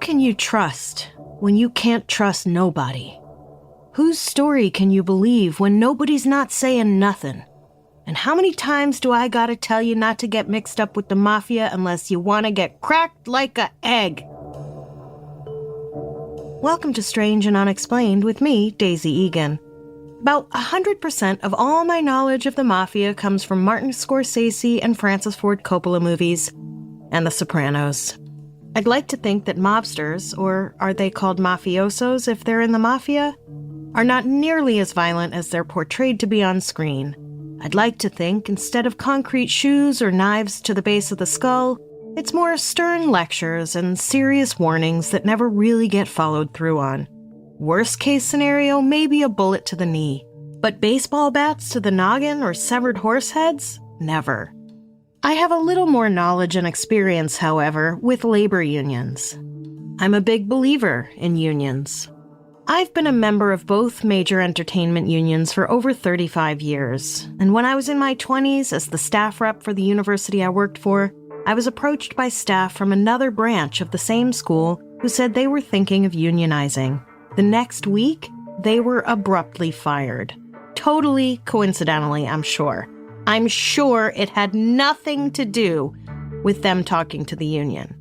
can you trust when you can't trust nobody? Whose story can you believe when nobody's not saying nothing? And how many times do I gotta tell you not to get mixed up with the mafia unless you wanna get cracked like a egg? Welcome to Strange and Unexplained with me, Daisy Egan. About 100% of all my knowledge of the mafia comes from Martin Scorsese and Francis Ford Coppola movies, and The Sopranos. I'd like to think that mobsters, or are they called mafiosos if they're in the mafia, are not nearly as violent as they're portrayed to be on screen. I'd like to think, instead of concrete shoes or knives to the base of the skull, it's more stern lectures and serious warnings that never really get followed through on. Worst case scenario, maybe a bullet to the knee. But baseball bats to the noggin or severed horse heads? Never. I have a little more knowledge and experience, however, with labor unions. I'm a big believer in unions. I've been a member of both major entertainment unions for over 35 years, and when I was in my 20s as the staff rep for the university I worked for, I was approached by staff from another branch of the same school who said they were thinking of unionizing. The next week, they were abruptly fired. Totally coincidentally, I'm sure. I'm sure it had nothing to do with them talking to the union.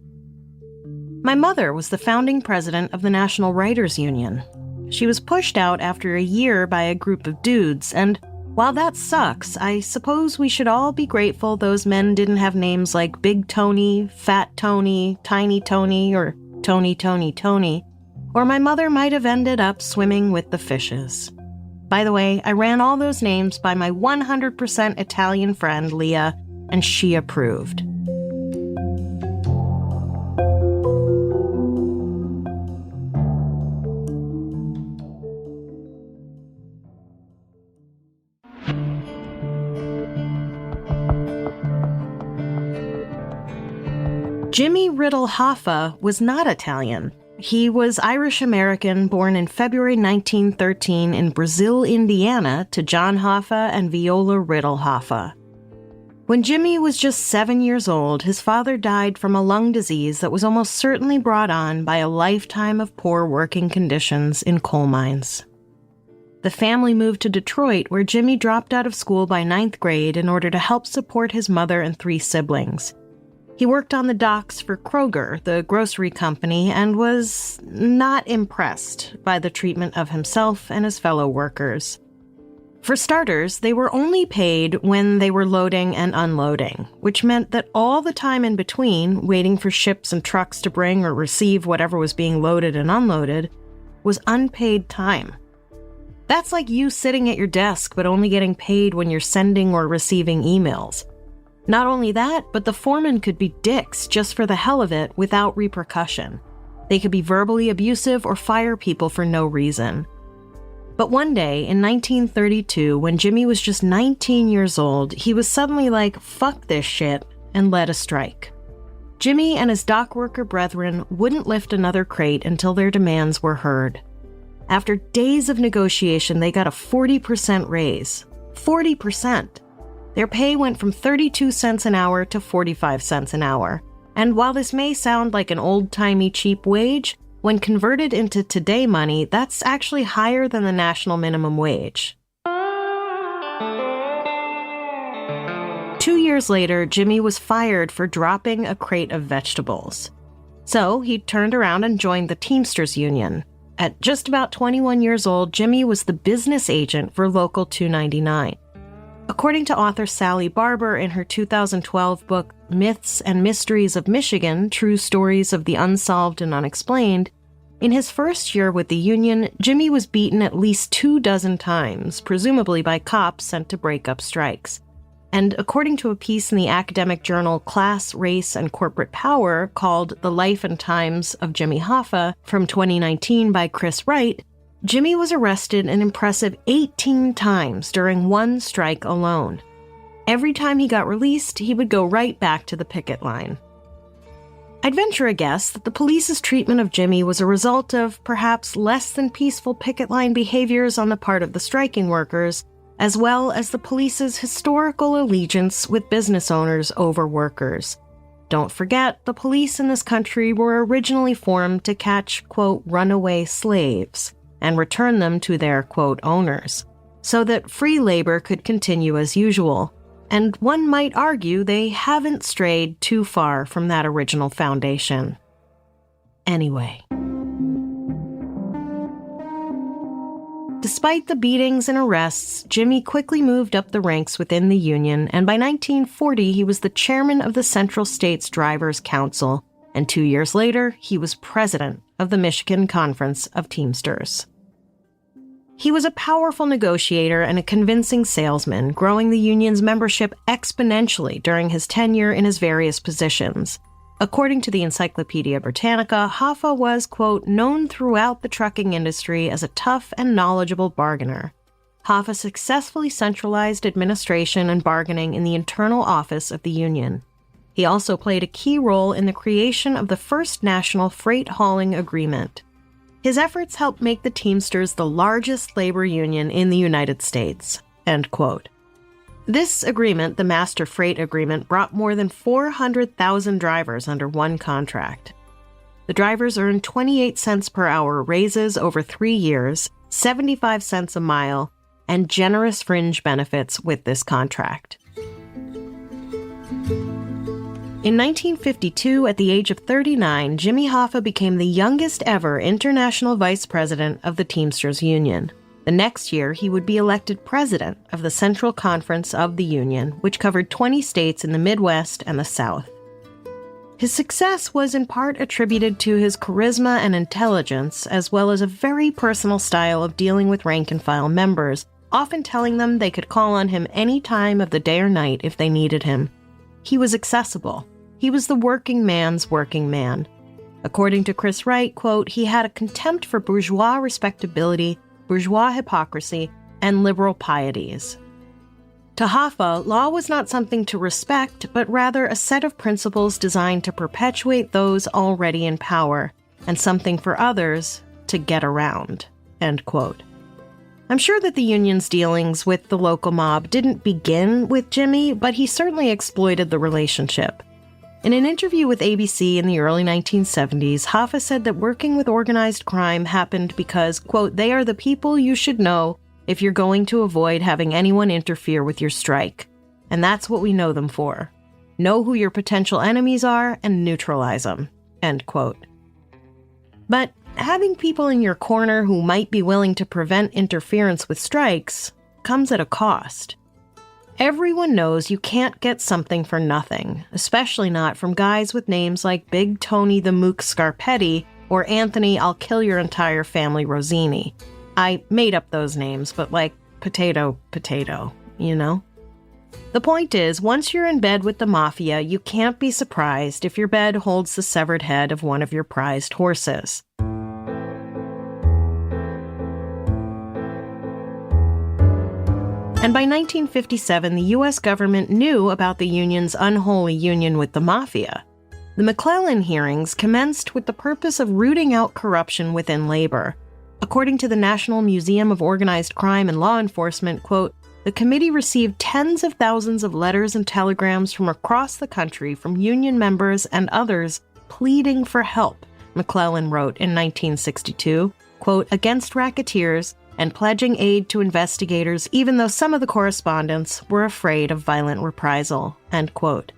My mother was the founding president of the National Writers Union. She was pushed out after a year by a group of dudes, and while that sucks, I suppose we should all be grateful those men didn't have names like Big Tony, Fat Tony, Tiny Tony, or Tony Tony Tony, or my mother might have ended up swimming with the fishes. By the way, I ran all those names by my 100% Italian friend, Leah, and she approved. Jimmy Hoffa was not Italian. He was Irish-American, born in February 1913 in Brazil, Indiana, to John Hoffa and Viola Hoffa. When Jimmy was just 7 years old, his father died from a lung disease that was almost certainly brought on by a lifetime of poor working conditions in coal mines. The family moved to Detroit, where Jimmy dropped out of school by 9th grade in order to help support his mother and 3 siblings. He worked on the docks for Kroger, the grocery company, and was not impressed by the treatment of himself and his fellow workers. For starters, they were only paid when they were loading and unloading, which meant that all the time in between, waiting for ships and trucks to bring or receive whatever was being loaded and unloaded, was unpaid time. That's like you sitting at your desk but only getting paid when you're sending or receiving emails. Not only that, but the foreman could be dicks just for the hell of it without repercussion. They could be verbally abusive or fire people for no reason. But one day, in 1932, when Jimmy was just 19 years old, he was suddenly like, fuck this shit, and led a strike. Jimmy and his dock worker brethren wouldn't lift another crate until their demands were heard. After days of negotiation, they got a 40% raise. 40%! Their pay went from 32 cents an hour to 45 cents an hour. And while this may sound like an old-timey cheap wage, when converted into today money, that's actually higher than the national minimum wage. 2 years later, Jimmy was fired for dropping a crate of vegetables. So he turned around and joined the Teamsters Union. At just about 21 years old, Jimmy was the business agent for Local 299. According to author Sally Barber in her 2012 book, Myths and Mysteries of Michigan, True Stories of the Unsolved and Unexplained, in his first year with the union, Jimmy was beaten at least 24 times, presumably by cops sent to break up strikes. And according to a piece in the academic journal Class, Race, and Corporate Power called The Life and Times of Jimmy Hoffa from 2019 by Chris Wright, Jimmy was arrested an impressive 18 times during one strike alone. Every time he got released, he would go right back to the picket line. I'd venture a guess that the police's treatment of Jimmy was a result of perhaps less than peaceful picket line behaviors on the part of the striking workers, as well as the police's historical allegiance with business owners over workers. Don't forget, the police in this country were originally formed to catch, quote, runaway slaves and return them to their, quote, owners, so that free labor could continue as usual. And one might argue they haven't strayed too far from that original foundation. Anyway. Despite the beatings and arrests, Jimmy quickly moved up the ranks within the union, and by 1940 he was the chairman of the Central States Drivers' Council, and 2 years later he was president of the Michigan Conference of Teamsters. He was a powerful negotiator and a convincing salesman, growing the union's membership exponentially during his tenure in his various positions. According to the Encyclopedia Britannica, Hoffa was, quote, known throughout the trucking industry as a tough and knowledgeable bargainer. Hoffa successfully centralized administration and bargaining in the internal office of the union. He also played a key role in the creation of the first national freight hauling agreement. His efforts helped make the Teamsters the largest labor union in the United States, end quote. This agreement, the Master Freight Agreement, brought more than 400,000 drivers under one contract. The drivers earned 28 cents per hour raises over 3 years, 75 cents a mile, and generous fringe benefits with this contract. In 1952, at the age of 39, Jimmy Hoffa became the youngest ever international vice president of the Teamsters Union. The next year, he would be elected president of the Central Conference of the Union, which covered 20 states in the Midwest and the South. His success was in part attributed to his charisma and intelligence, as well as a very personal style of dealing with rank-and-file members, often telling them they could call on him any time of the day or night if they needed him. He was accessible. He was the working man's working man. According to Chris Wright, quote, he had a contempt for bourgeois respectability, bourgeois hypocrisy, and liberal pieties. To Hoffa, law was not something to respect, but rather a set of principles designed to perpetuate those already in power, and something for others to get around, end quote. I'm sure that the union's dealings with the local mob didn't begin with Jimmy, but he certainly exploited the relationship. In an interview with ABC in the early 1970s, Hoffa said that working with organized crime happened because, quote, they are the people you should know if you're going to avoid having anyone interfere with your strike. And that's what we know them for. Know who your potential enemies are and neutralize them, end quote. But having people in your corner who might be willing to prevent interference with strikes comes at a cost. Everyone knows you can't get something for nothing, especially not from guys with names like Big Tony the Mook Scarpetti or Anthony I'll Kill Your Entire Family Rosini. I made up those names, but like potato, you know? The point is, once you're in bed with the mafia, you can't be surprised if your bed holds the severed head of one of your prized horses. And by 1957, the U.S. government knew about the union's unholy union with the mafia. The McClellan hearings commenced with the purpose of rooting out corruption within labor. According to the National Museum of Organized Crime and Law Enforcement, quote, the committee received tens of thousands of letters and telegrams from across the country from union members and others pleading for help, McClellan wrote in 1962, quote, against racketeers, and pledging aid to investigators even though some of the correspondents were afraid of violent reprisal, end quote.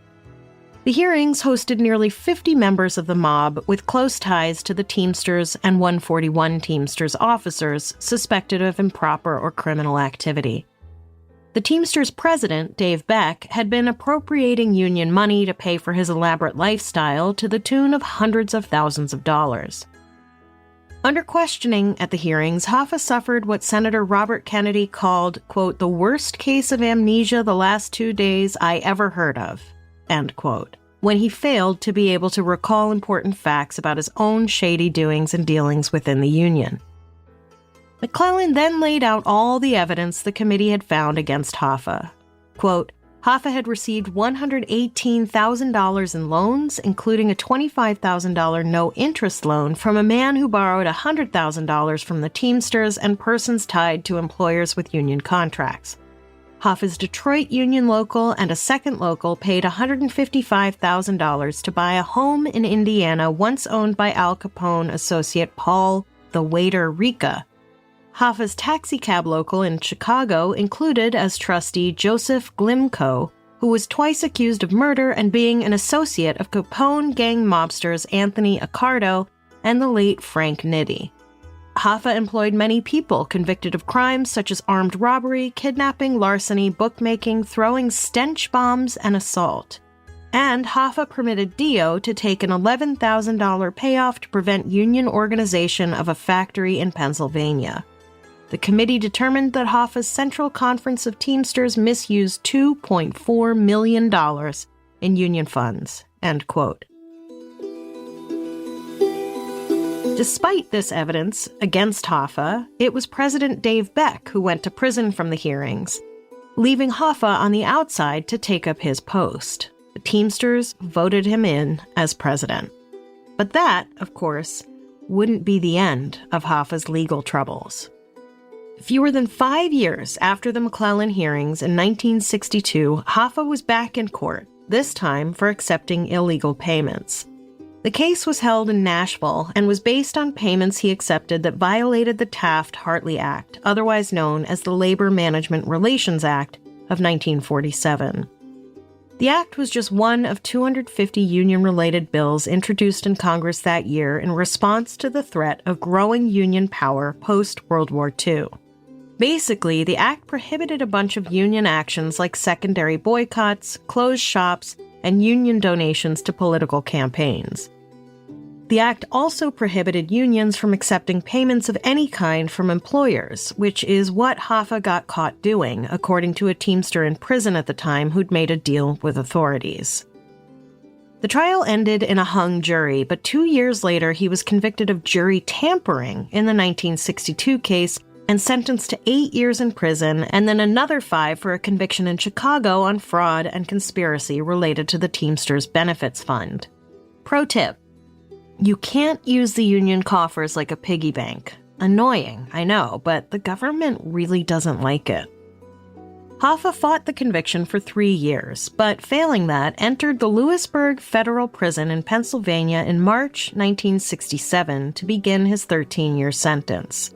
The hearings hosted nearly 50 members of the mob with close ties to the Teamsters and 141 Teamsters officers suspected of improper or criminal activity. The Teamsters president, Dave Beck, had been appropriating union money to pay for his elaborate lifestyle to the tune of hundreds of thousands of dollars. Under questioning at the hearings, Hoffa suffered what Senator Robert Kennedy called, quote, the worst case of amnesia the last 2 days I ever heard of, end quote, when he failed to be able to recall important facts about his own shady doings and dealings within the union. McClellan then laid out all the evidence the committee had found against Hoffa. Quote, Hoffa had received $118,000 in loans, including a $25,000 no-interest loan from a man who borrowed $100,000 from the Teamsters and persons tied to employers with union contracts. Hoffa's Detroit union local and a second local paid $155,000 to buy a home in Indiana once owned by Al Capone associate Paul the Waiter Ricca. Hoffa's taxicab local in Chicago included as trustee Joseph Glimko, who was twice accused of murder and being an associate of Capone gang mobsters Anthony Accardo and the late Frank Nitti. Hoffa employed many people convicted of crimes such as armed robbery, kidnapping, larceny, bookmaking, throwing stench bombs, and assault. And Hoffa permitted Dio to take an $11,000 payoff to prevent union organization of a factory in Pennsylvania. The committee determined that Hoffa's Central Conference of Teamsters misused $2.4 million in union funds. End quote. Despite this evidence against Hoffa, it was President Dave Beck who went to prison from the hearings, leaving Hoffa on the outside to take up his post. The Teamsters voted him in as president. But that, of course, wouldn't be the end of Hoffa's legal troubles. Fewer than 5 years after the McClellan hearings in 1962, Hoffa was back in court, this time for accepting illegal payments. The case was held in Nashville and was based on payments he accepted that violated the Taft-Hartley Act, otherwise known as the Labor Management Relations Act of 1947. The act was just one of 250 union-related bills introduced in Congress that year in response to the threat of growing union power post-World War II. Basically, the act prohibited a bunch of union actions like secondary boycotts, closed shops, and union donations to political campaigns. The act also prohibited unions from accepting payments of any kind from employers, which is what Hoffa got caught doing, according to a Teamster in prison at the time who'd made a deal with authorities. The trial ended in a hung jury, but 2 years later he was convicted of jury tampering in the 1962 case and sentenced to 8 years in prison, and then another 5 for a conviction in Chicago on fraud and conspiracy related to the Teamsters Benefits Fund. Pro tip: you can't use the union coffers like a piggy bank. Annoying, I know, but the government really doesn't like it. Hoffa fought the conviction for 3 years, but failing that, entered the Lewisburg Federal Prison in Pennsylvania in March 1967 to begin his 13-year sentence.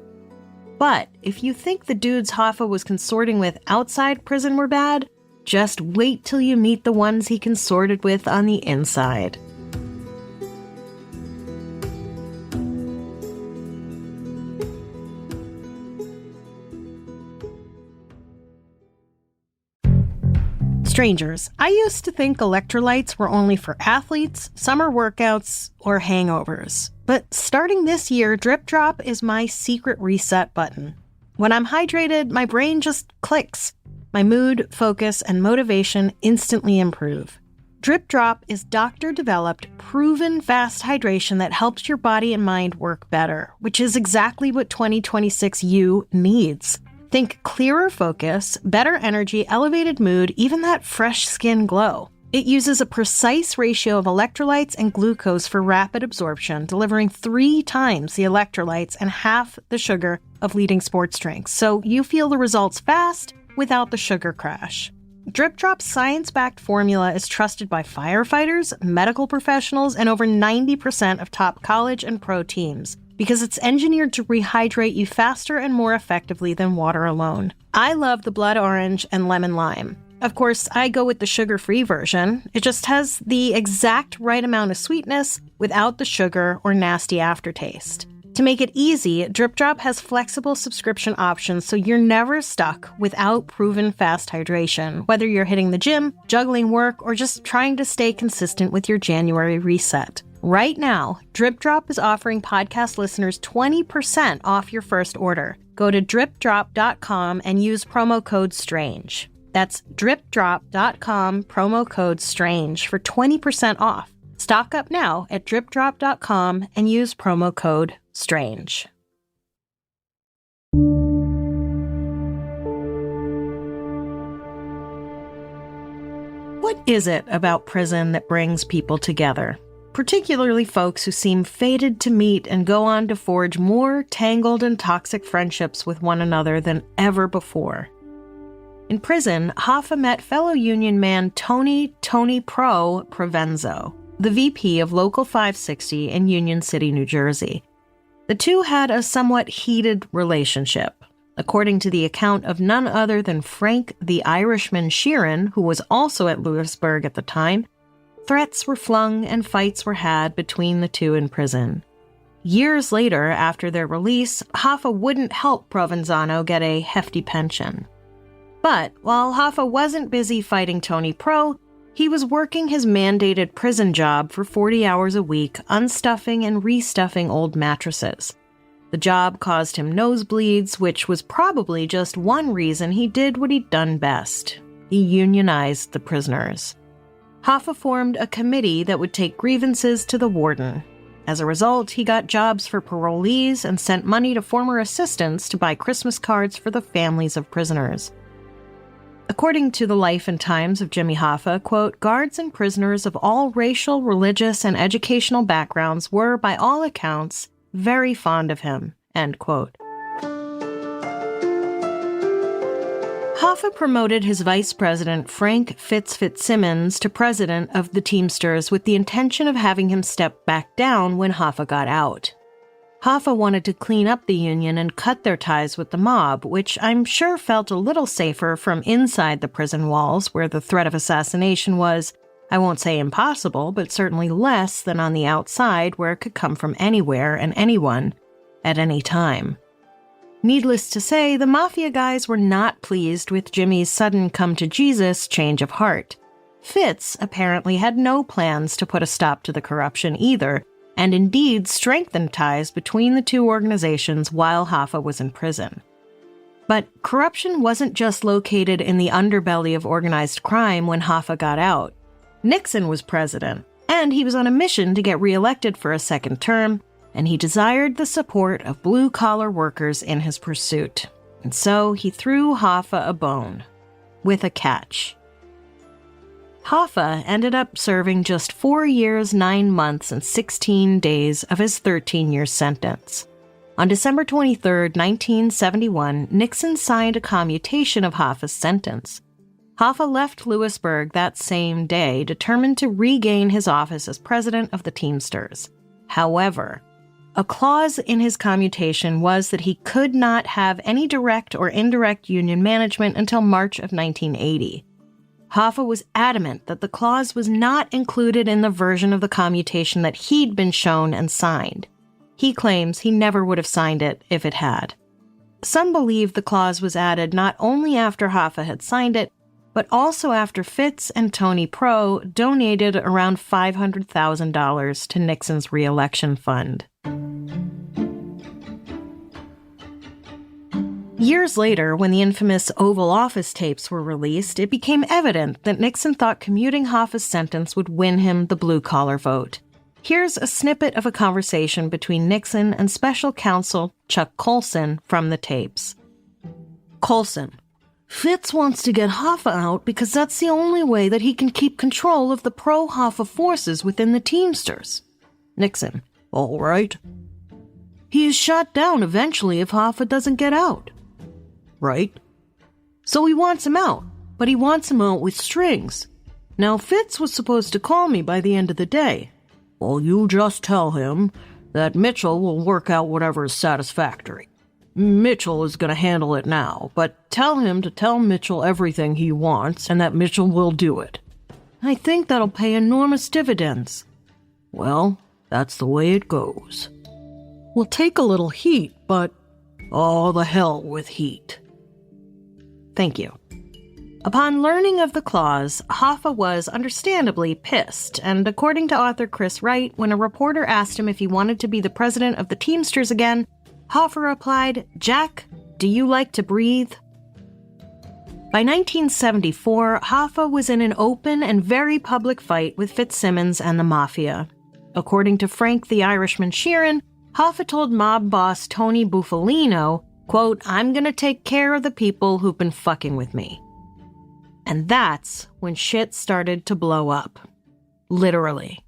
But if you think the dudes Hoffa was consorting with outside prison were bad, just wait till you meet the ones he consorted with on the inside. Strangers, I used to think electrolytes were only for athletes, summer workouts, or hangovers. But starting this year, Drip Drop is my secret reset button. When I'm hydrated, my brain just clicks. My mood, focus, and motivation instantly improve. Drip Drop is doctor-developed, proven fast hydration that helps your body and mind work better, which is exactly what 2026 you needs. Think clearer focus, better energy, elevated mood, even that fresh skin glow. It uses a precise ratio of electrolytes and glucose for rapid absorption, delivering 3 times the electrolytes and half the sugar of leading sports drinks, so you feel the results fast without the sugar crash. Drip Drop's science-backed formula is trusted by firefighters, medical professionals, and over 90% of top college and pro teams, because it's engineered to rehydrate you faster and more effectively than water alone. I love the blood orange and lemon lime. Of course, I go with the sugar-free version. It just has the exact right amount of sweetness without the sugar or nasty aftertaste. To make it easy, Drip Drop has flexible subscription options so you're never stuck without proven fast hydration, whether you're hitting the gym, juggling work, or just trying to stay consistent with your January reset. Right now, Drip Drop is offering podcast listeners 20% off your first order. Go to dripdrop.com and use promo code STRANGE. That's dripdrop.com, promo code STRANGE for 20% off. Stock up now at dripdrop.com and use promo code STRANGE. What is it about prison that brings people together? Particularly folks who seem fated to meet and go on to forge more tangled and toxic friendships with one another than ever before. In prison, Hoffa met fellow union man Tony Pro Provenzo, the VP of Local 560 in Union City, New Jersey. The two had a somewhat heated relationship. According to the account of none other than Frank the Irishman Sheeran, who was also at Lewisburg at the time, threats were flung and fights were had between the two in prison. Years later, after their release, Hoffa wouldn't help Provenzano get a hefty pension. But while Hoffa wasn't busy fighting Tony Pro, he was working his mandated prison job for 40 hours a week, unstuffing and restuffing old mattresses. The job caused him nosebleeds, which was probably just one reason he did what he'd done best. He unionized the prisoners. Hoffa formed a committee that would take grievances to the warden. As a result, he got jobs for parolees and sent money to former assistants to buy Christmas cards for the families of prisoners. According to the Life and Times of Jimmy Hoffa, quote, guards and prisoners of all racial, religious, and educational backgrounds were, by all accounts, very fond of him, end quote. Hoffa promoted his vice president, Frank Fitzsimmons, to president of the Teamsters with the intention of having him step back down when Hoffa got out. Hoffa wanted to clean up the union and cut their ties with the mob, which I'm sure felt a little safer from inside the prison walls, where the threat of assassination was, I won't say impossible, but certainly less than on the outside, where it could come from anywhere and anyone at any time. Needless to say, the Mafia guys were not pleased with Jimmy's sudden come-to-Jesus change of heart. Fitz apparently had no plans to put a stop to the corruption either, and indeed strengthened ties between the two organizations while Hoffa was in prison. But corruption wasn't just located in the underbelly of organized crime when Hoffa got out. Nixon was president, and he was on a mission to get reelected for a second term, and he desired the support of blue-collar workers in his pursuit. And so he threw Hoffa a bone, with a catch. Hoffa ended up serving just 4 years, 9 months, and 16 days of his 13-year sentence. On December 23, 1971, Nixon signed a commutation of Hoffa's sentence. Hoffa left Lewisburg that same day, determined to regain his office as president of the Teamsters. However, a clause in his commutation was that he could not have any direct or indirect union management until March of 1980. Hoffa was adamant that the clause was not included in the version of the commutation that he'd been shown and signed. He claims he never would have signed it if it had. Some believe the clause was added not only after Hoffa had signed it, but also after Fitz and Tony Pro donated around $500,000 to Nixon's re-election fund. Years later, when the infamous Oval Office tapes were released, it became evident that Nixon thought commuting Hoffa's sentence would win him the blue-collar vote. Here's a snippet of a conversation between Nixon and special counsel Chuck Colson from the tapes. Colson: Fitz wants to get Hoffa out because that's the only way that he can keep control of the pro-Hoffa forces within the Teamsters. Nixon: All right. He is shot down eventually if Hoffa doesn't get out. Right. So he wants him out, but he wants him out with strings. Now, Fitz was supposed to call me by the end of the day. Well, you just tell him that Mitchell will work out whatever is satisfactory. Mitchell is going to handle it now, but tell him to tell Mitchell everything he wants and that Mitchell will do it. I think that'll pay enormous dividends. Well, that's the way it goes. We'll take a little heat, but oh, the hell with heat. Thank you. Upon learning of the clause, Hoffa was understandably pissed, and according to author Chris Wright, when a reporter asked him if he wanted to be the president of the Teamsters again, Hoffa replied, "Jack, do you like to breathe?" By 1974, Hoffa was in an open and very public fight with Fitzsimmons and the Mafia. According to Frank the Irishman Sheeran, Hoffa told mob boss Tony Bufalino, quote, "I'm gonna take care of the people who've been fucking with me." And that's when shit started to blow up. Literally.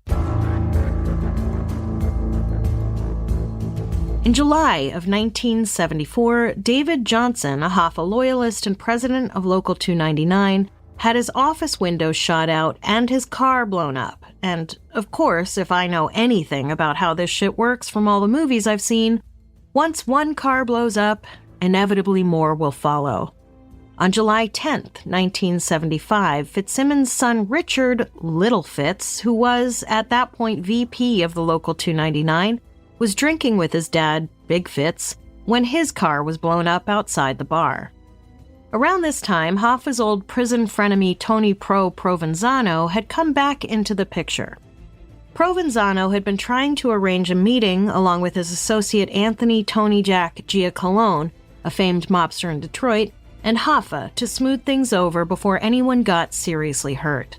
In July of 1974, David Johnson, a Hoffa loyalist and president of Local 299, had his office windows shot out and his car blown up. And, of course, if I know anything about how this shit works from all the movies I've seen, once one car blows up, inevitably more will follow. On July 10th, 1975, Fitzsimmons' son Richard Little Fitz, who was, at that point, VP of the Local 299, was drinking with his dad, Big Fitz, when his car was blown up outside the bar. Around this time, Hoffa's old prison frenemy Tony Provenzano had come back into the picture. Provenzano had been trying to arrange a meeting along with his associate Anthony Tony Jack Giacalone, a famed mobster in Detroit, and Hoffa to smooth things over before anyone got seriously hurt.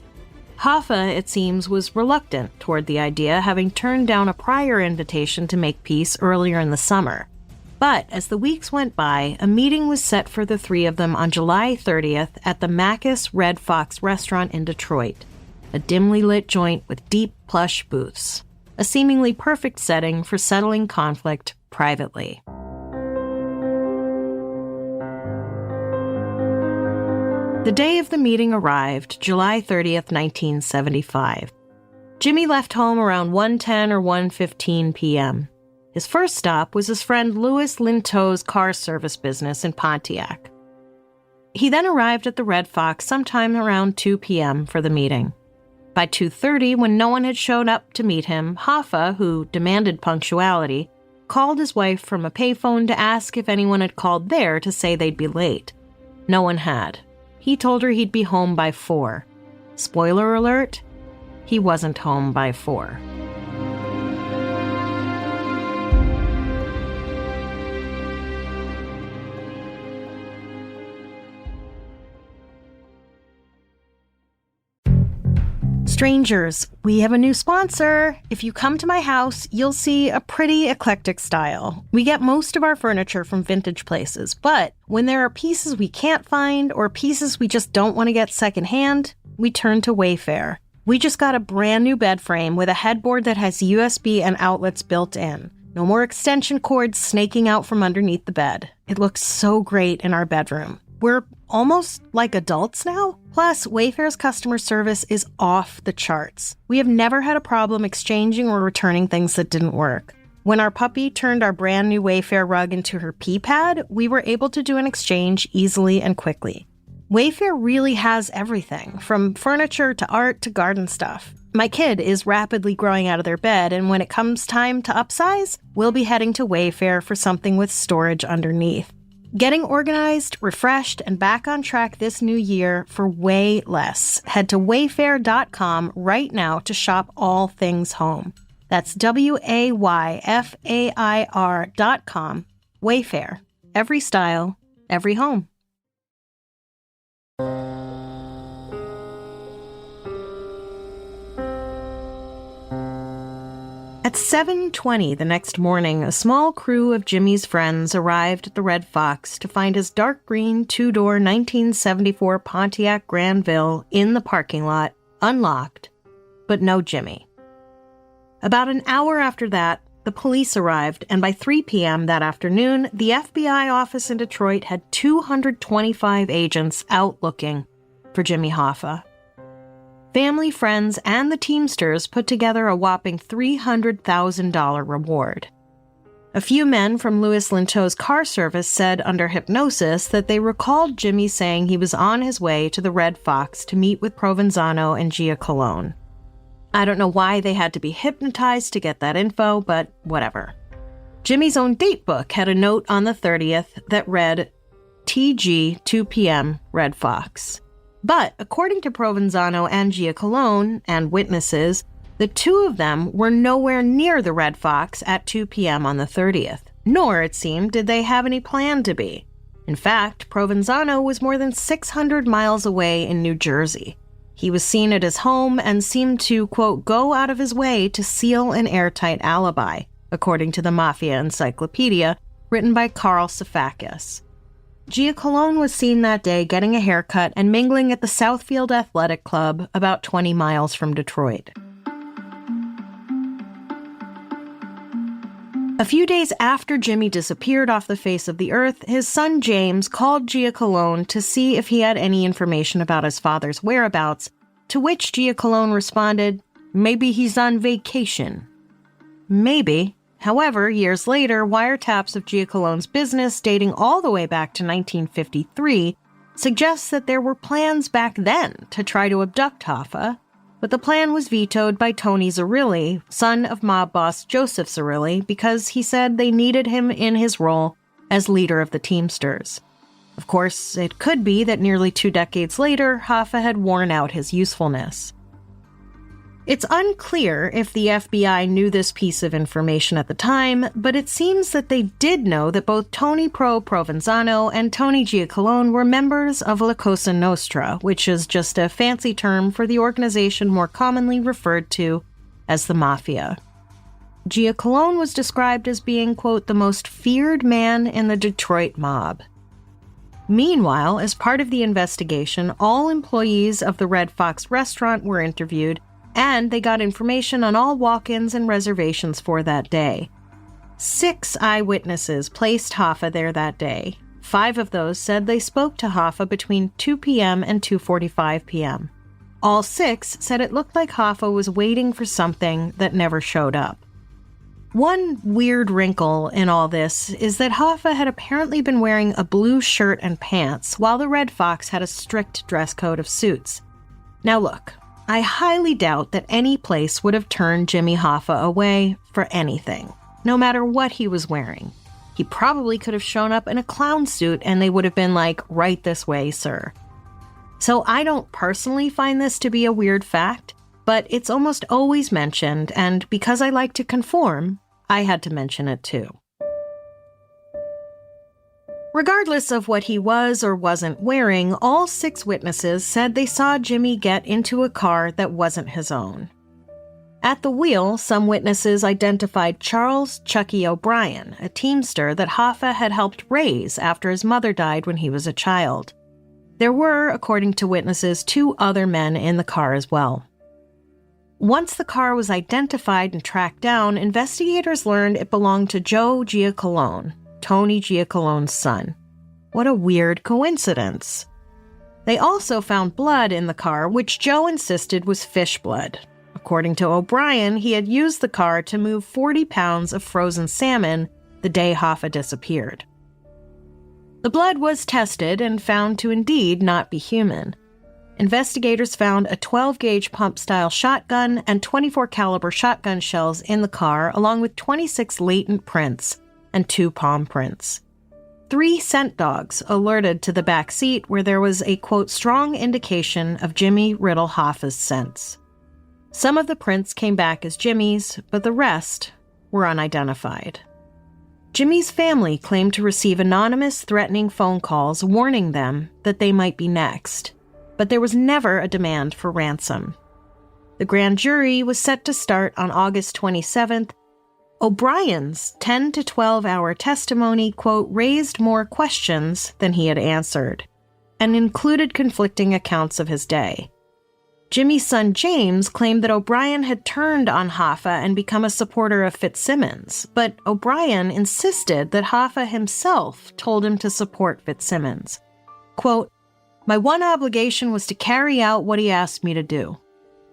Hoffa, it seems, was reluctant toward the idea, having turned down a prior invitation to make peace earlier in the summer. But as the weeks went by, a meeting was set for the three of them on July 30th at the Macus Red Fox restaurant in Detroit, a dimly lit joint with deep, plush booths, a seemingly perfect setting for settling conflict privately. The day of the meeting arrived, July 30th, 1975. Jimmy left home around 1:10 or 1:15 p.m. His first stop was his friend Louis Linteau's car service business in Pontiac. He then arrived at the Red Fox sometime around 2 p.m. for the meeting. By 2:30, when no one had showed up to meet him, Hoffa, who demanded punctuality, called his wife from a payphone to ask if anyone had called there to say they'd be late. No one had. He told her he'd be home by 4. Spoiler alert, he wasn't home by 4. Strangers, we have a new sponsor. If you come to my house, you'll see a pretty eclectic style. We get most of our furniture from vintage places, but when there are pieces we can't find or pieces we just don't want to get secondhand, we turn to Wayfair. We just got a brand new bed frame with a headboard that has USB and outlets built in. No more extension cords snaking out from underneath the bed. It looks so great in our bedroom. We're almost like adults now. Plus, Wayfair's customer service is off the charts. We have never had a problem exchanging or returning things that didn't work. When our puppy turned our brand new Wayfair rug into her pee pad, we were able to do an exchange easily and quickly. Wayfair really has everything, from furniture to art to garden stuff. My kid is rapidly growing out of their bed, and when it comes time to upsize, we'll be heading to Wayfair for something with storage underneath. Getting organized, refreshed, and back on track this new year for way less. Head to wayfair.com right now to shop all things home. That's WAYFAIR.com. Wayfair. Every style, every home. At 7:20 the next morning, a small crew of Jimmy's friends arrived at the Red Fox to find his dark green two-door 1974 Pontiac Granville in the parking lot, unlocked, but no Jimmy. About an hour after that, the police arrived, and by 3 p.m. that afternoon, the FBI office in Detroit had 225 agents out looking for Jimmy Hoffa. Family, friends, and the Teamsters put together a whopping $300,000 reward. A few men from Louis Linteau's car service said under hypnosis that they recalled Jimmy saying he was on his way to the Red Fox to meet with Provenzano and Giacalone. I don't know why they had to be hypnotized to get that info, but whatever. Jimmy's own date book had a note on the 30th that read, TG 2 p.m. Red Fox. But according to Provenzano and Giacalone and witnesses, the two of them were nowhere near the Red Fox at 2 p.m. on the 30th, nor, it seemed, did they have any plan to be. In fact, Provenzano was more than 600 miles away in New Jersey. He was seen at his home and seemed to, quote, go out of his way to seal an airtight alibi, according to the Mafia Encyclopedia, written by Carl Safakis. Giacalone was seen that day getting a haircut and mingling at the Southfield Athletic Club, about 20 miles from Detroit. A few days after Jimmy disappeared off the face of the earth, his son James called Giacalone to see if he had any information about his father's whereabouts, to which Giacalone responded, "Maybe he's on vacation." Maybe. However, years later, wiretaps of Giacalone's business dating all the way back to 1953 suggests that there were plans back then to try to abduct Hoffa, but the plan was vetoed by Tony Zerilli, son of mob boss Joseph Zerilli, because he said they needed him in his role as leader of the Teamsters. Of course, it could be that nearly 2 decades later, Hoffa had worn out his usefulness. It's unclear if the FBI knew this piece of information at the time, but it seems that they did know that both Tony Provenzano and Tony Giacalone were members of La Cosa Nostra, which is just a fancy term for the organization more commonly referred to as the Mafia. Giacalone was described as being, quote, the most feared man in the Detroit mob. Meanwhile, as part of the investigation, all employees of the Red Fox restaurant were interviewed, and they got information on all walk-ins and reservations for that day. 6 eyewitnesses placed Hoffa there that day. 5 of those said they spoke to Hoffa between 2 p.m. and 2:45 p.m. All 6 said it looked like Hoffa was waiting for something that never showed up. One weird wrinkle in all this is that Hoffa had apparently been wearing a blue shirt and pants, while the Red Fox had a strict dress code of suits. Now look, I highly doubt that any place would have turned Jimmy Hoffa away for anything, no matter what he was wearing. He probably could have shown up in a clown suit and they would have been like, "Right this way, sir." So I don't personally find this to be a weird fact, but it's almost always mentioned, and because I like to conform, I had to mention it too. Regardless of what he was or wasn't wearing, all 6 witnesses said they saw Jimmy get into a car that wasn't his own. At the wheel, some witnesses identified Charles "Chucky" O'Brien, a Teamster that Hoffa had helped raise after his mother died when he was a child. There were, according to witnesses, 2 other men in the car as well. Once the car was identified and tracked down, investigators learned it belonged to Joe Giacalone, Tony Giacalone's son. What a weird coincidence. They also found blood in the car, which Joe insisted was fish blood. According to O'Brien, he had used the car to move 40 pounds of frozen salmon the day Hoffa disappeared. The blood was tested and found to indeed not be human. Investigators found a 12-gauge pump-style shotgun and 24-caliber shotgun shells in the car, along with 26 latent prints and 2 palm prints. 3 scent dogs alerted to the back seat where there was a, quote, strong indication of Jimmy Riddle Hoffa's scents. Some of the prints came back as Jimmy's, but the rest were unidentified. Jimmy's family claimed to receive anonymous, threatening phone calls warning them that they might be next, but there was never a demand for ransom. The grand jury was set to start on August 27th. O'Brien's 10 to 12-hour testimony, quote, raised more questions than he had answered, and included conflicting accounts of his day. Jimmy's son James claimed that O'Brien had turned on Hoffa and become a supporter of Fitzsimmons, but O'Brien insisted that Hoffa himself told him to support Fitzsimmons. Quote, "My one obligation was to carry out what he asked me to do.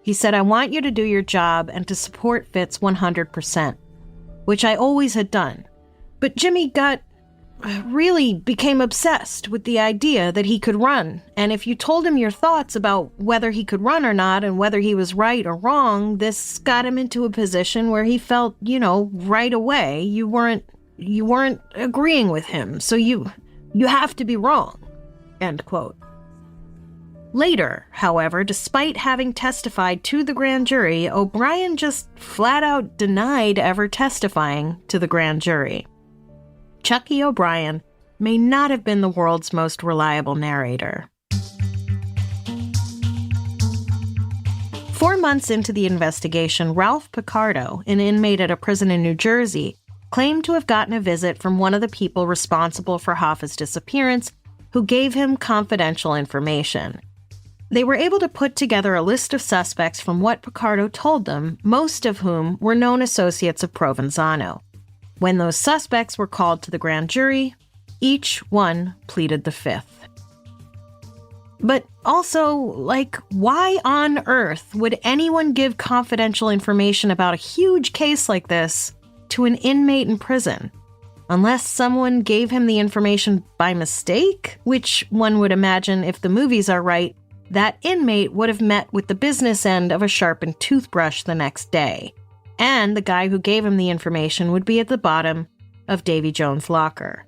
He said, I want you to do your job and to support Fitz 100%, which I always had done. But Jimmy really became obsessed with the idea that he could run, and if you told him your thoughts about whether he could run or not and whether he was right or wrong, this got him into a position where he felt, right away you weren't agreeing with him, so you have to be wrong." End quote. Later, however, despite having testified to the grand jury, O'Brien just flat out denied ever testifying to the grand jury. Chucky O'Brien may not have been the world's most reliable narrator. 4 months into the investigation, Ralph Picardo, an inmate at a prison in New Jersey, claimed to have gotten a visit from one of the people responsible for Hoffa's disappearance, who gave him confidential information. They were able to put together a list of suspects from what Picardo told them, most of whom were known associates of Provenzano. When those suspects were called to the grand jury, each one pleaded the fifth. But also, why on earth would anyone give confidential information about a huge case like this to an inmate in prison? Unless someone gave him the information by mistake, which one would imagine, if the movies are right, that inmate would have met with the business end of a sharpened toothbrush the next day. And the guy who gave him the information would be at the bottom of Davy Jones' locker.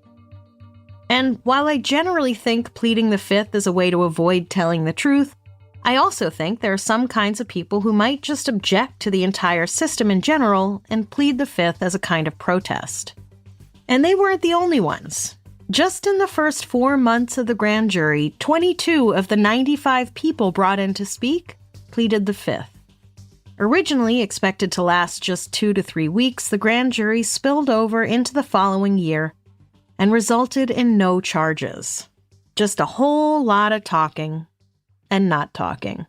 And while I generally think pleading the fifth is a way to avoid telling the truth, I also think there are some kinds of people who might just object to the entire system in general and plead the fifth as a kind of protest. And they weren't the only ones. Just in the first 4 months of the grand jury, 22 of the 95 people brought in to speak pleaded the fifth. Originally expected to last just 2 to 3 weeks, the grand jury spilled over into the following year and resulted in no charges. Just a whole lot of talking and not talking.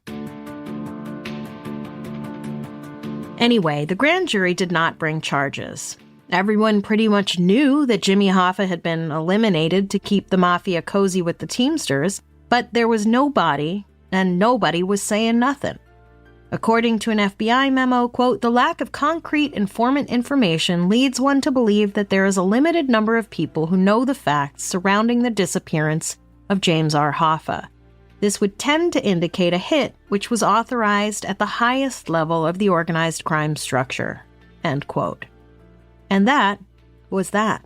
Anyway, the grand jury did not bring charges. Everyone pretty much knew that Jimmy Hoffa had been eliminated to keep the mafia cozy with the Teamsters, but there was nobody, and nobody was saying nothing. According to an FBI memo, quote, "The lack of concrete informant information leads one to believe that there is a limited number of people who know the facts surrounding the disappearance of James R. Hoffa. This would tend to indicate a hit which was authorized at the highest level of the organized crime structure," end quote. And that was that.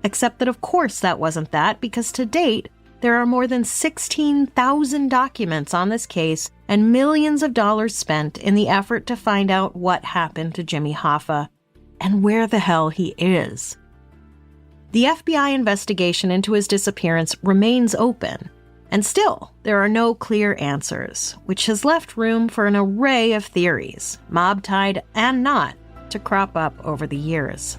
Except that, of course, that wasn't that, because to date, there are more than 16,000 documents on this case and millions of dollars spent in the effort to find out what happened to Jimmy Hoffa and where the hell he is. The FBI investigation into his disappearance remains open, and still, there are no clear answers, which has left room for an array of theories, mob-tied and not, to crop up over the years.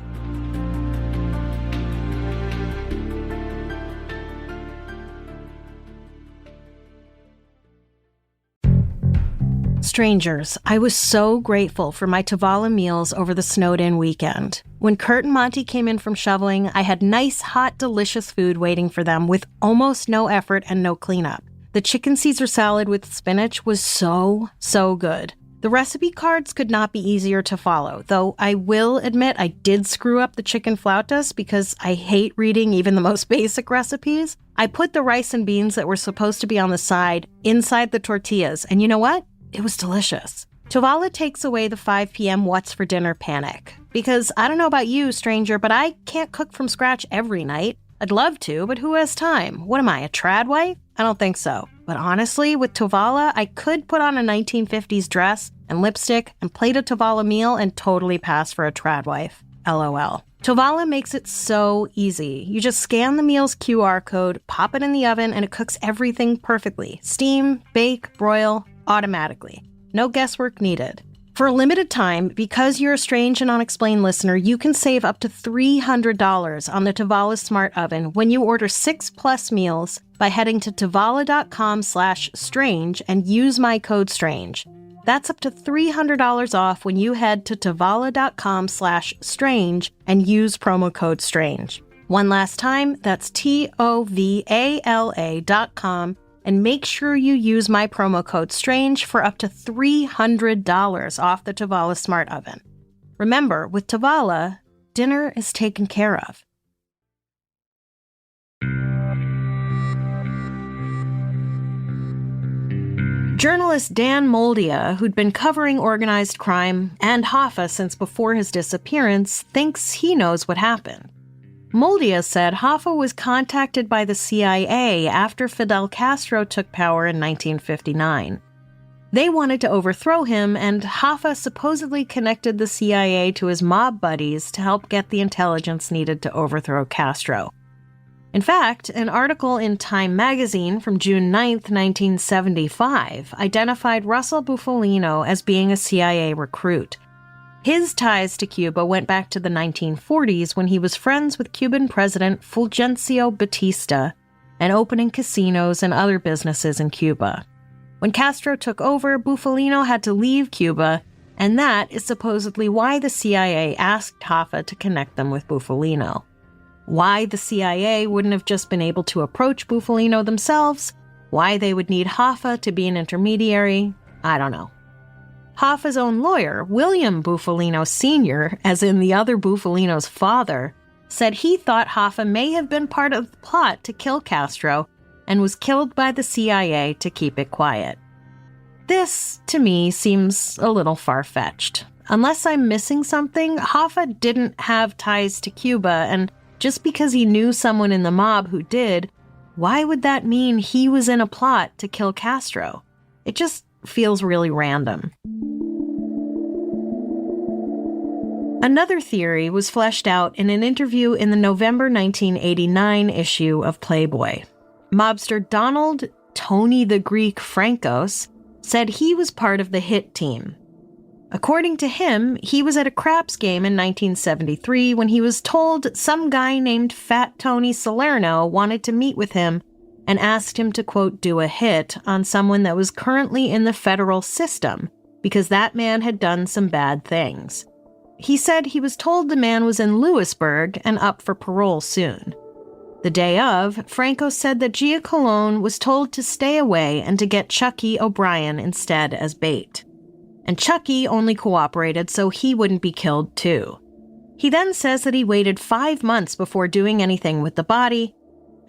Strangers, I was so grateful for my Tavala meals over the snowed-in weekend. When Kurt and Monty came in from shoveling, I had nice, hot, delicious food waiting for them with almost no effort and no cleanup. The chicken Caesar salad with spinach was so good. The recipe cards could not be easier to follow, though I will admit I did screw up the chicken flautas because I hate reading even the most basic recipes. I put the rice and beans that were supposed to be on the side inside the tortillas, and you know what? It was delicious. Tavala takes away the 5 p.m. what's for dinner panic. Because I don't know about you, stranger, but I can't cook from scratch every night. I'd love to, but who has time? What am I, a trad wife? I don't think so. But honestly, with Tavala, I could put on a 1950s dress and lipstick and plate a Tavala meal and totally pass for a trad wife. LOL. Tavala makes it so easy. You just scan the meal's QR code, pop it in the oven, and it cooks everything perfectly. Steam, bake, broil, automatically. No guesswork needed. For a limited time, because you're a strange and unexplained listener, you can save up to $300 on the Tavala Smart Oven when you order 6+ meals by heading to tavala.com/strange and use my code STRANGE. That's up to $300 off when you head to tavala.com/strange and use promo code STRANGE. One last time, that's TOVALA.com, and make sure you use my promo code STRANGE for up to $300 off the Tavala Smart Oven. Remember, with Tavala, dinner is taken care of. Journalist Dan Moldia, who'd been covering organized crime and Hoffa since before his disappearance, thinks he knows what happened. Moldia said Hoffa was contacted by the CIA after Fidel Castro took power in 1959. They wanted to overthrow him, and Hoffa supposedly connected the CIA to his mob buddies to help get the intelligence needed to overthrow Castro. In fact, an article in Time magazine from June 9, 1975, identified Russell Bufalino as being a CIA recruit. His ties to Cuba went back to the 1940s when he was friends with Cuban President Fulgencio Batista and opening casinos and other businesses in Cuba. When Castro took over, Bufalino had to leave Cuba, And that is supposedly why the CIA asked Hoffa to connect them with Bufalino. Why the CIA wouldn't have just been able to approach Bufalino themselves, why they would need Hoffa to be an intermediary, I don't know. Hoffa's own lawyer, William Bufalino Sr., as in the other Bufalino's father, said he thought Hoffa may have been part of the plot to kill Castro and was killed by the CIA to keep it quiet. This, to me, seems a little far-fetched. Unless I'm missing something, Hoffa didn't have ties to Cuba, and just because he knew someone in the mob who did, why would that mean he was in a plot to kill Castro? It just feels really random. Another theory was fleshed out in an interview in the November 1989 issue of Playboy. Mobster Donald Tony the Greek Frankos said he was part of the hit team. According to him, he was at a craps game in 1973 when he was told some guy named Fat Tony Salerno wanted to meet with him and asked him to, quote, do a hit on someone that was currently in the federal system because that man had done some bad things. He said he was told the man was in Lewisburg and up for parole soon. The day of, Franco said that Gia Colon was told to stay away and to get Chucky O'Brien instead as bait. And Chucky only cooperated so he wouldn't be killed too. He then says that he waited 5 months before doing anything with the body,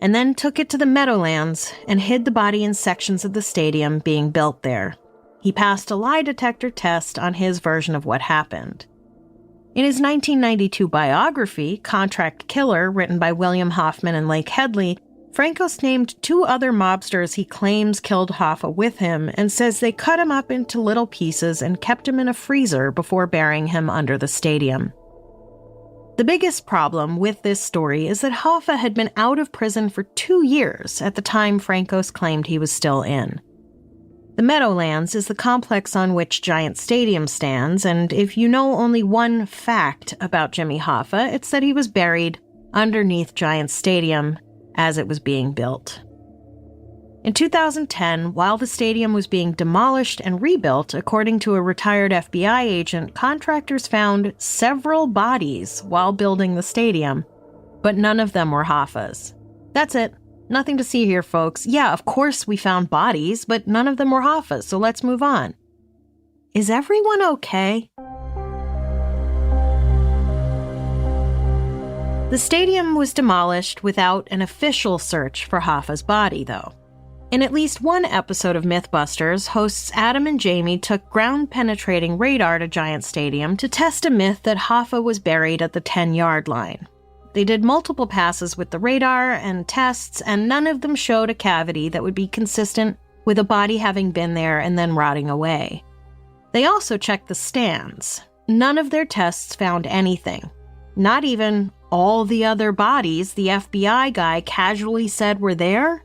and then took it to the Meadowlands and hid the body in sections of the stadium being built there. He passed a lie detector test on his version of what happened. In his 1992 biography, Contract Killer, written by William Hoffman and Lake Headley, Frankos named 2 other mobsters he claims killed Hoffa with him and says they cut him up into little pieces and kept him in a freezer before burying him under the stadium. The biggest problem with this story is that Hoffa had been out of prison for 2 years at the time Frankos claimed he was still in. The Meadowlands is the complex on which Giant Stadium stands, and if you know only one fact about Jimmy Hoffa, it's that he was buried underneath Giant Stadium as it was being built. In 2010, while the stadium was being demolished and rebuilt, according to a retired FBI agent, contractors found several bodies while building the stadium, but none of them were Hoffa's. That's it. Nothing to see here, folks. Yeah, of course we found bodies, but none of them were Hoffa's, so let's move on. Is everyone okay? The stadium was demolished without an official search for Hoffa's body, though. In at least one episode of Mythbusters, hosts Adam and Jamie took ground-penetrating radar to Giant Stadium to test a myth that Hoffa was buried at the 10-yard line. They did multiple passes with the radar and tests, and none of them showed a cavity that would be consistent with a body having been there and then rotting away. They also checked the stands. None of their tests found anything. Not even all the other bodies the FBI guy casually said were there.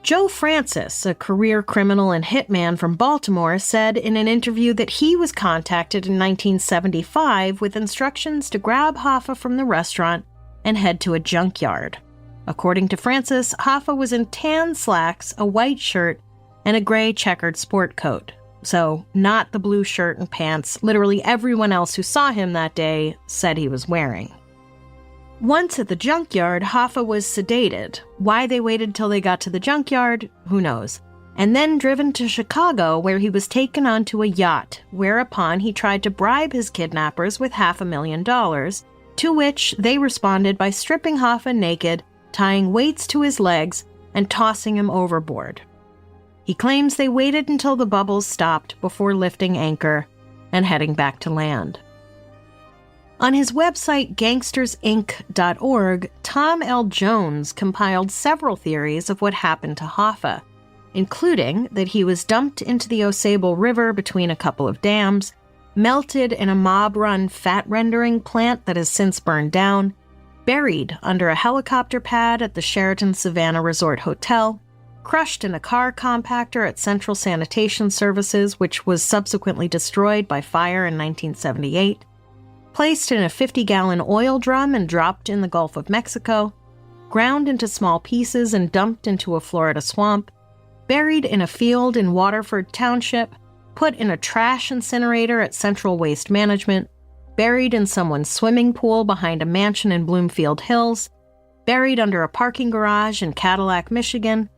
Joe Francis, a career criminal and hitman from Baltimore, said in an interview that he was contacted in 1975 with instructions to grab Hoffa from the restaurant and head to a junkyard. According to Francis, Hoffa was in tan slacks, a white shirt, and a gray checkered sport coat. So, not the blue shirt and pants literally everyone else who saw him that day said he was wearing. Once at the junkyard, Hoffa was sedated. Why they waited till they got to the junkyard, who knows? And then driven to Chicago, where he was taken onto a yacht, whereupon he tried to bribe his kidnappers with $500,000, to which they responded by stripping Hoffa naked, tying weights to his legs, and tossing him overboard. He claims they waited until the bubbles stopped before lifting anchor and heading back to land. On his website, gangstersinc.org, Tom L. Jones compiled several theories of what happened to Hoffa, including that he was dumped into the Osable River between a couple of dams, melted in a mob-run fat-rendering plant that has since burned down, buried under a helicopter pad at the Sheraton Savannah Resort Hotel, crushed in a car compactor at Central Sanitation Services, which was subsequently destroyed by fire in 1978, placed in a 50-gallon oil drum and dropped in the Gulf of Mexico, ground into small pieces and dumped into a Florida swamp, buried in a field in Waterford Township, put in a trash incinerator at Central Waste Management, buried in someone's swimming pool behind a mansion in Bloomfield Hills, buried under a parking garage in Cadillac, Michigan,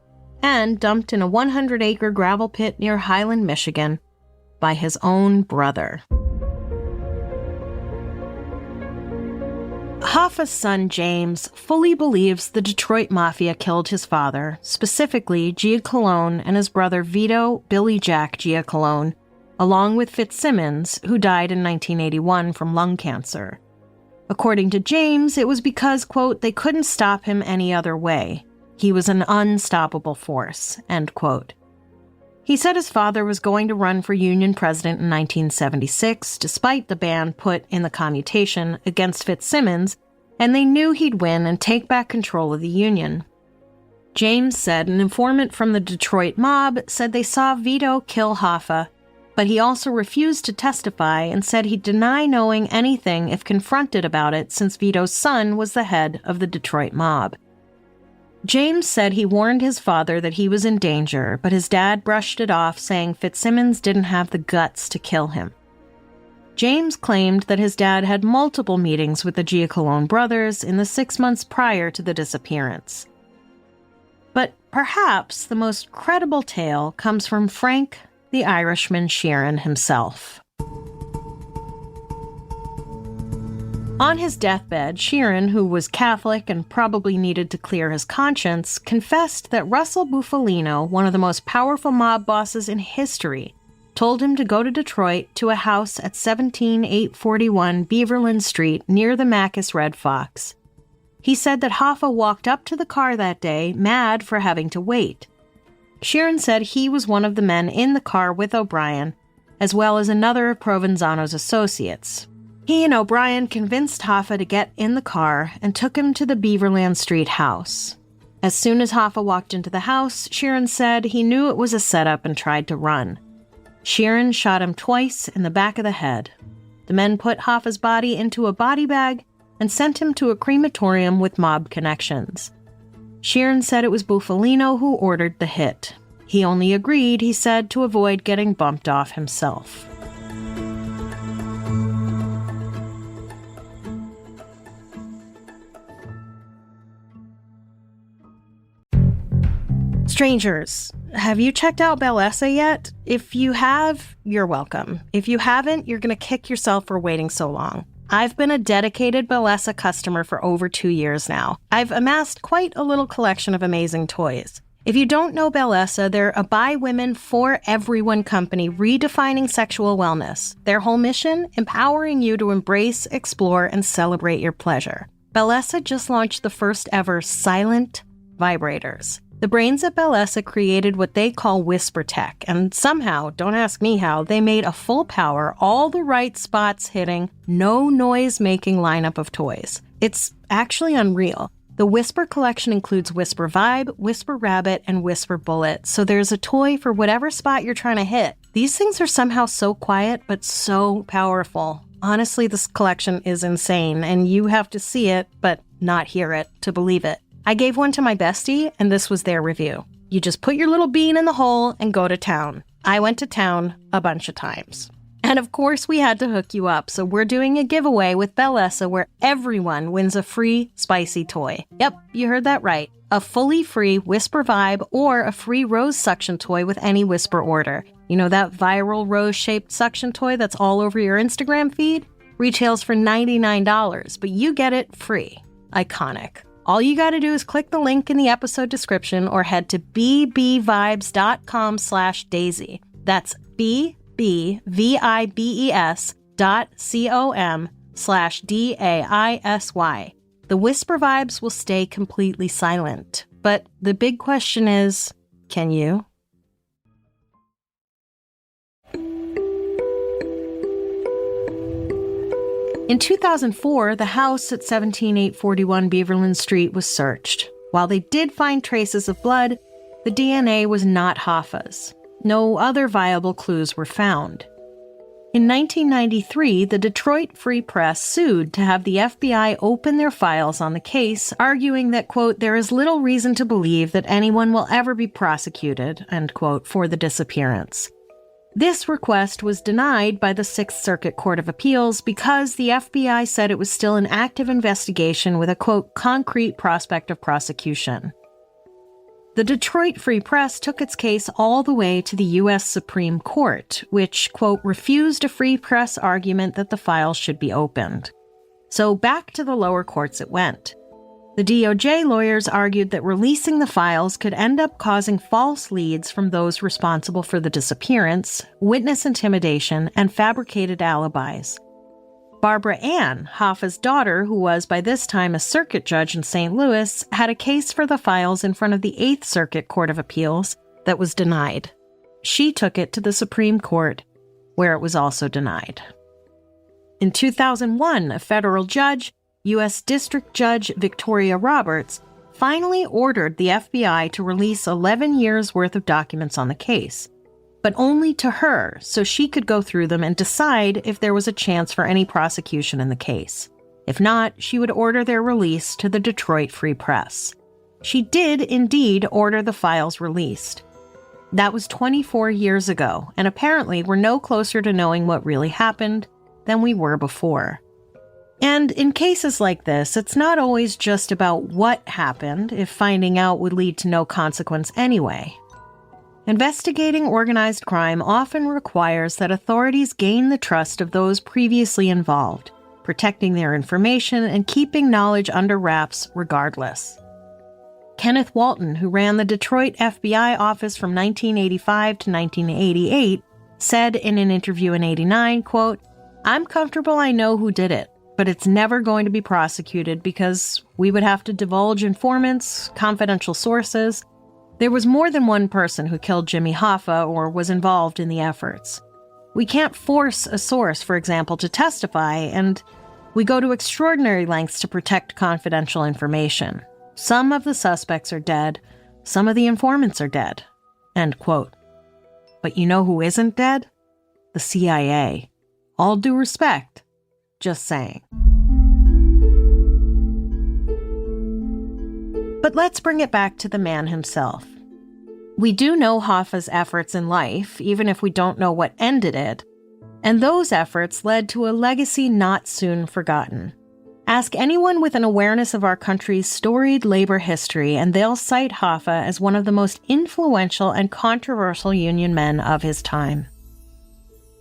and dumped in a 100-acre gravel pit near Highland, Michigan, by his own brother. Hoffa's son, James, fully believes the Detroit Mafia killed his father, specifically Giacalone and his brother Vito Billy Jack Giacalone, along with Fitzsimmons, who died in 1981 from lung cancer. According to James, it was because, quote, they couldn't stop him any other way. He was an unstoppable force, end quote. He said his father was going to run for Union president in 1976, despite the ban put in the commutation against Fitzsimmons, and they knew he'd win and take back control of the Union. James said an informant from the Detroit mob said they saw Vito kill Hoffa, but he also refused to testify and said he'd deny knowing anything if confronted about it since Vito's son was the head of the Detroit mob. James said he warned his father that he was in danger, but his dad brushed it off, saying Fitzsimmons didn't have the guts to kill him. James claimed that his dad had multiple meetings with the Giacalone brothers in the 6 months prior to the disappearance. But perhaps the most credible tale comes from Frank the Irishman Sheeran himself. On his deathbed, Sheeran, who was Catholic and probably needed to clear his conscience, confessed that Russell Bufalino, one of the most powerful mob bosses in history, told him to go to Detroit to a house at 17841 Beaverland Street near the Macus Red Fox. He said that Hoffa walked up to the car that day, mad for having to wait. Sheeran said he was one of the men in the car with O'Brien, as well as another of Provenzano's associates. He and O'Brien convinced Hoffa to get in the car and took him to the Beaverland Street house. As soon as Hoffa walked into the house, Sheeran said he knew it was a setup and tried to run. Sheeran shot him twice in the back of the head. The men put Hoffa's body into a body bag and sent him to a crematorium with mob connections. Sheeran said it was Bufalino who ordered the hit. He only agreed, he said, to avoid getting bumped off himself. Strangers, have you checked out Bellessa yet? If you have, you're welcome. If you haven't, you're going to kick yourself for waiting so long. I've been a dedicated Bellessa customer for over 2 years now. I've amassed quite a little collection of amazing toys. If you don't know Bellessa, they're a by women for everyone company redefining sexual wellness. Their whole mission, empowering you to embrace, explore, and celebrate your pleasure. Bellessa just launched the first ever silent vibrators. The brains at Bellessa created what they call Whisper Tech, and somehow, don't ask me how, they made a full power, all the right spots hitting, no noise making lineup of toys. It's actually unreal. The Whisper collection includes WhisperVibe, Whisper Rabbit, and Whisper Bullet, so there's a toy for whatever spot you're trying to hit. These things are somehow so quiet, but so powerful. Honestly, this collection is insane, and you have to see it, but not hear it, to believe it. I gave one to my bestie, and this was their review. You just put your little bean in the hole and go to town. I went to town a bunch of times. And of course, we had to hook you up, so we're doing a giveaway with Bellessa where everyone wins a free spicy toy. Yep, you heard that right. A fully free Whisper Vibe or a free rose suction toy with any Whisper order. You know that viral rose-shaped suction toy that's all over your Instagram feed? Retails for $99, but you get it free. Iconic. All you gotta do is click the link in the episode description or head to bbvibes.com/daisy. That's bbvibes.com/daisy. The Whisper Vibes will stay completely silent. But the big question is, can you? In 2004, the house at 17841 Beaverland Street was searched. While they did find traces of blood, the DNA was not Hoffa's. No other viable clues were found. In 1993, the Detroit Free Press sued to have the FBI open their files on the case, arguing that, quote, there is little reason to believe that anyone will ever be prosecuted, end quote, for the disappearance. This request was denied by the Sixth Circuit Court of Appeals because the FBI said it was still an active investigation with a, quote, concrete prospect of prosecution. The Detroit Free Press took its case all the way to the U.S. Supreme Court, which, quote, refused a free press argument that the files should be opened. So back to the lower courts it went. The DOJ lawyers argued that releasing the files could end up causing false leads from those responsible for the disappearance, witness intimidation, and fabricated alibis. Barbara Ann, Hoffa's daughter, who was by this time a circuit judge in St. Louis, had a case for the files in front of the Eighth Circuit Court of Appeals that was denied. She took it to the Supreme Court, where it was also denied. In 2001, a federal judge, U.S. District Judge Victoria Roberts, finally ordered the FBI to release 11 years' worth of documents on the case, but only to her so she could go through them and decide if there was a chance for any prosecution in the case. If not, she would order their release to the Detroit Free Press. She did indeed order the files released. That was 24 years ago, and apparently we're no closer to knowing what really happened than we were before. And in cases like this, it's not always just about what happened if finding out would lead to no consequence anyway. Investigating organized crime often requires that authorities gain the trust of those previously involved, protecting their information and keeping knowledge under wraps regardless. Kenneth Walton, who ran the Detroit FBI office from 1985 to 1988, said in an interview in '89, quote, "I'm comfortable I know who did it, but it's never going to be prosecuted because we would have to divulge informants, confidential sources. There was more than one person who killed Jimmy Hoffa or was involved in the efforts. We can't force a source, for example, to testify, and we go to extraordinary lengths to protect confidential information. Some of the suspects are dead, some of the informants are dead." End quote. But you know who isn't dead? The CIA. All due respect. Just saying. But let's bring it back to the man himself. We do know Hoffa's efforts in life, even if we don't know what ended it, and those efforts led to a legacy not soon forgotten. Ask anyone with an awareness of our country's storied labor history, and they'll cite Hoffa as one of the most influential and controversial union men of his time.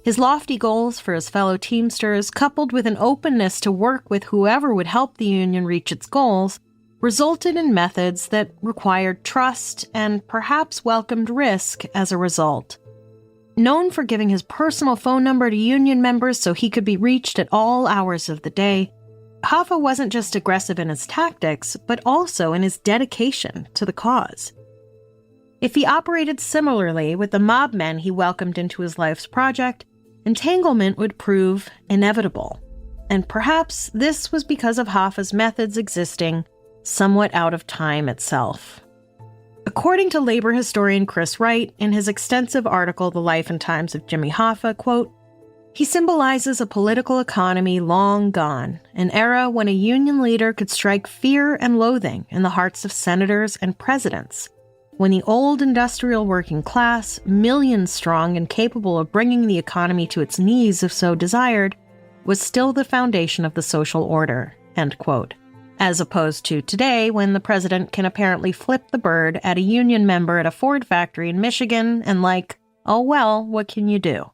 His lofty goals for his fellow Teamsters, coupled with an openness to work with whoever would help the union reach its goals, resulted in methods that required trust and perhaps welcomed risk as a result. Known for giving his personal phone number to union members so he could be reached at all hours of the day, Hoffa wasn't just aggressive in his tactics, but also in his dedication to the cause. If he operated similarly with the mob men he welcomed into his life's project, entanglement would prove inevitable. And perhaps this was because of Hoffa's methods existing somewhat out of time itself. According to labor historian Chris Wright, in his extensive article, The Life and Times of Jimmy Hoffa, quote, "He symbolizes a political economy long gone, an era when a union leader could strike fear and loathing in the hearts of senators and presidents, when the old industrial working class, millions strong and capable of bringing the economy to its knees if so desired, was still the foundation of the social order," end quote. As opposed to today, when the president can apparently flip the bird at a union member at a Ford factory in Michigan and like, oh well, what can you do?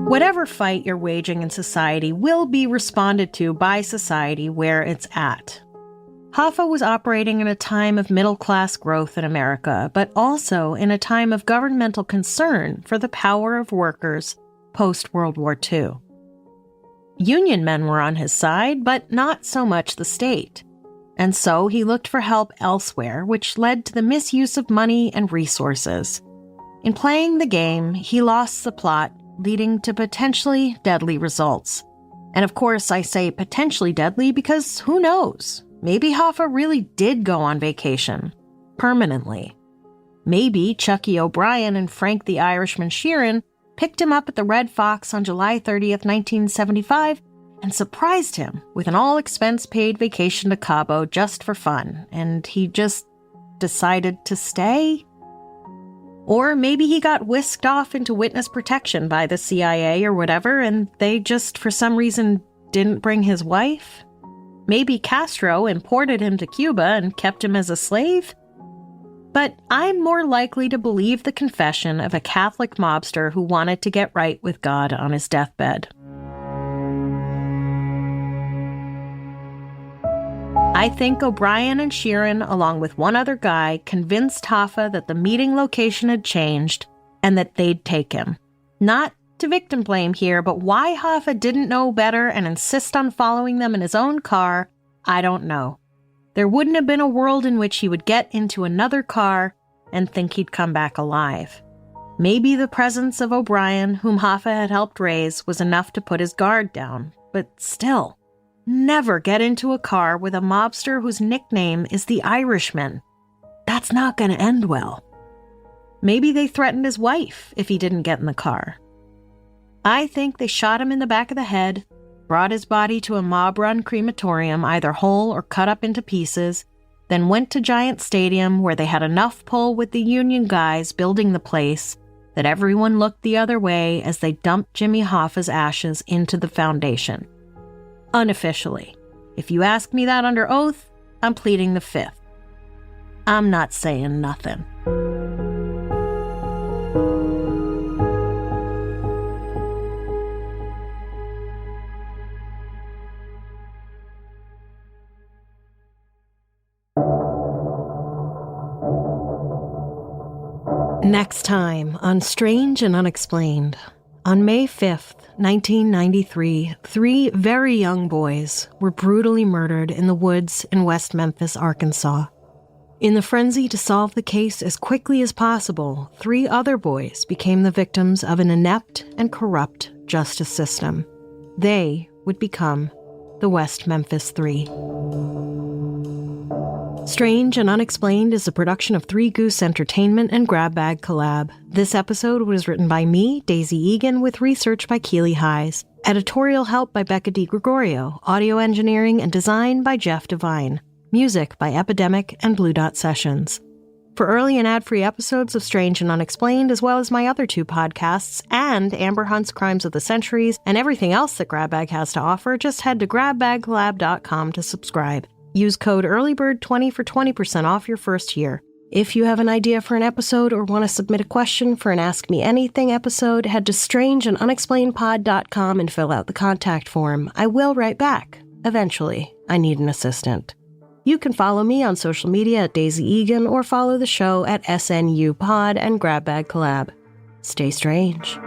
Whatever fight you're waging in society will be responded to by society where it's at. Hoffa was operating in a time of middle-class growth in America, but also in a time of governmental concern for the power of workers post-World War II. Union men were on his side, but not so much the state. And so he looked for help elsewhere, which led to the misuse of money and resources. In playing the game, he lost the plot, leading to potentially deadly results. And of course, I say potentially deadly because who knows? Maybe Hoffa really did go on vacation. Permanently. Maybe Chucky O'Brien and Frank the Irishman Sheeran picked him up at the Red Fox on July 30th, 1975, and surprised him with an all-expense-paid vacation to Cabo just for fun, and he just decided to stay. Or maybe he got whisked off into witness protection by the CIA or whatever, and they just, for some reason, didn't bring his wife. Maybe Castro imported him to Cuba and kept him as a slave. But I'm more likely to believe the confession of a Catholic mobster who wanted to get right with God on his deathbed. I think O'Brien and Sheeran, along with one other guy, convinced Hoffa that the meeting location had changed and that they'd take him. Not to victim blame here, but why Hoffa didn't know better and insist on following them in his own car, I don't know. There wouldn't have been a world in which he would get into another car and think he'd come back alive. Maybe the presence of O'Brien, whom Hoffa had helped raise, was enough to put his guard down, but still. Never get into a car with a mobster whose nickname is the Irishman. That's not going to end well. Maybe they threatened his wife if he didn't get in the car. I think they shot him in the back of the head, brought his body to a mob-run crematorium, either whole or cut up into pieces, then went to Giant Stadium where they had enough pull with the Union guys building the place that everyone looked the other way as they dumped Jimmy Hoffa's ashes into the foundation. Unofficially. If you ask me that under oath, I'm pleading the fifth. I'm not saying nothing. Next time on Strange and Unexplained. On May 5th, 1993, 3 very young boys were brutally murdered in the woods in West Memphis, Arkansas. In the frenzy to solve the case as quickly as possible, 3 other boys became the victims of an inept and corrupt justice system. They would become the West Memphis 3. Strange and Unexplained is a production of Three Goose Entertainment and Grab Bag Collab. This episode was written by me, Daisy Egan, with research by Keely Highs. Editorial help by Becca DiGregorio. Audio engineering and design by Jeff Devine. Music by Epidemic and Blue Dot Sessions. For early and ad-free episodes of Strange and Unexplained, as well as my other 2 podcasts, and Amber Hunt's Crimes of the Centuries, and everything else that GrabBag has to offer, just head to grabbagcollab.com to subscribe. Use code EARLYBIRD20 for 20% off your first year. If you have an idea for an episode or want to submit a question for an Ask Me Anything episode, head to strangeandunexplainedpod.com and fill out the contact form. I will write back. Eventually. I need an assistant. You can follow me on social media at Daisy Egan or follow the show at SNU Pod and GrabBag Collab. Stay strange.